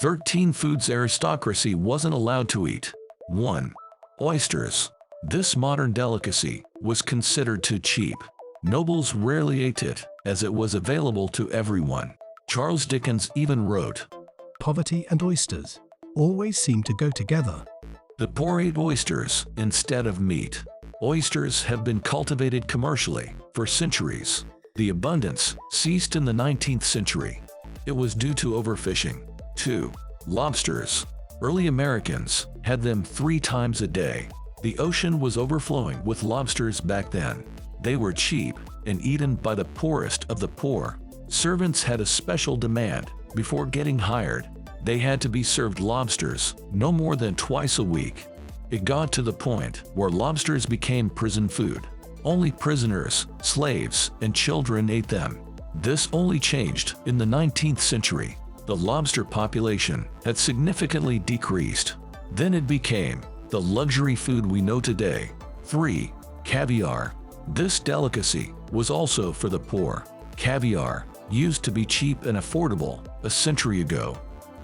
13 foods aristocracy wasn't allowed to eat. 1. Oysters. This modern delicacy was considered too cheap. Nobles rarely ate it, as it was available to everyone. Charles Dickens even wrote, Poverty and oysters always seem to go together. "The poor ate oysters instead of meat." Oysters have been cultivated commercially for centuries. The abundance ceased in the 19th century. It was due to overfishing. 2. Lobsters. Early Americans had them 3 times a day. The ocean was overflowing with lobsters back then. They were cheap and eaten by the poorest of the poor. Servants had a special demand. Before getting hired, they had to be served lobsters no more than twice a week. It got to the point where lobsters became prison food. Only prisoners, slaves, and children ate them. This only changed in the 19th century. The lobster population had significantly decreased. Then it became the luxury food we know today. 3. Caviar. This delicacy was also for the poor. Caviar used to be cheap and affordable a century ago.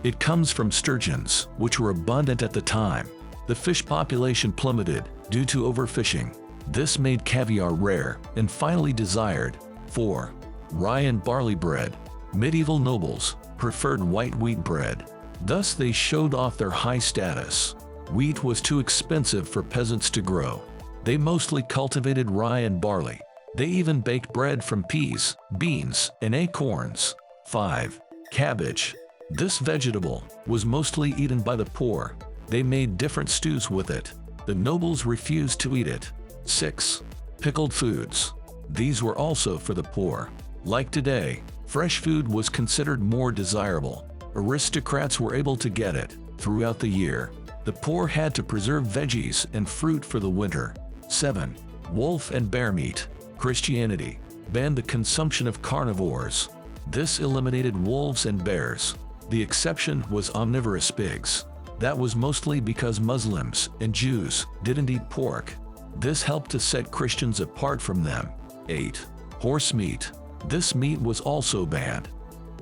It comes from sturgeons, which were abundant at the time. The fish population plummeted due to overfishing. This made caviar rare and finally desired. 4. Rye and barley bread. Medieval nobles preferred white wheat bread. Thus they showed off their high status. Wheat was too expensive for peasants to grow. They mostly cultivated rye and barley. They even baked bread from peas, beans, and acorns. 5. Cabbage. This vegetable was mostly eaten by the poor. They made different stews with it. The nobles refused to eat it. 6. Pickled foods. These were also for the poor. Like today, fresh food was considered more desirable. Aristocrats were able to get it throughout the year. The poor had to preserve veggies and fruit for the winter. 7. Wolf and bear meat. Christianity banned the consumption of carnivores. This eliminated wolves and bears. The exception was omnivorous pigs. That was mostly because Muslims and Jews didn't eat pork. This helped to set Christians apart from them. 8. Horse meat. This meat was also banned.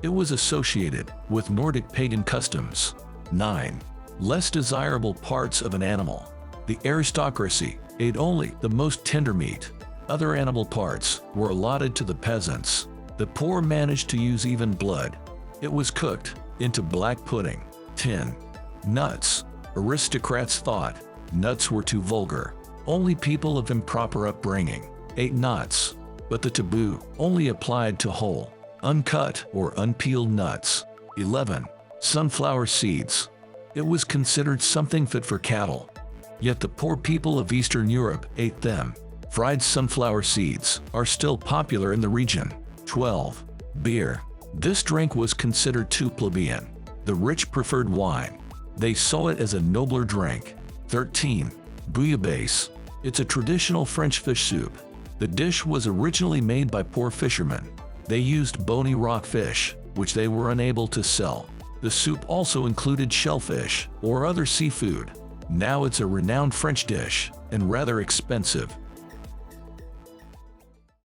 It was associated with Nordic pagan customs. 9. Less desirable parts of an animal. The aristocracy ate only the most tender meat. Other animal parts were allotted to the peasants. The poor managed to use even blood. It was cooked into black pudding. 10. Nuts. Aristocrats thought nuts were too vulgar. Only people of improper upbringing ate nuts. But the taboo only applied to whole, uncut, or unpeeled nuts. 11. Sunflower seeds. It was considered something fit for cattle. Yet the poor people of Eastern Europe ate them. Fried sunflower seeds are still popular in the region. 12. Beer. This drink was considered too plebeian. The rich preferred wine. They saw it as a nobler drink. 13. Bouillabaisse. It's a traditional French fish soup. The dish was originally made by poor fishermen. They used bony rockfish, which they were unable to sell. The soup also included shellfish or other seafood. Now it's a renowned French dish and rather expensive.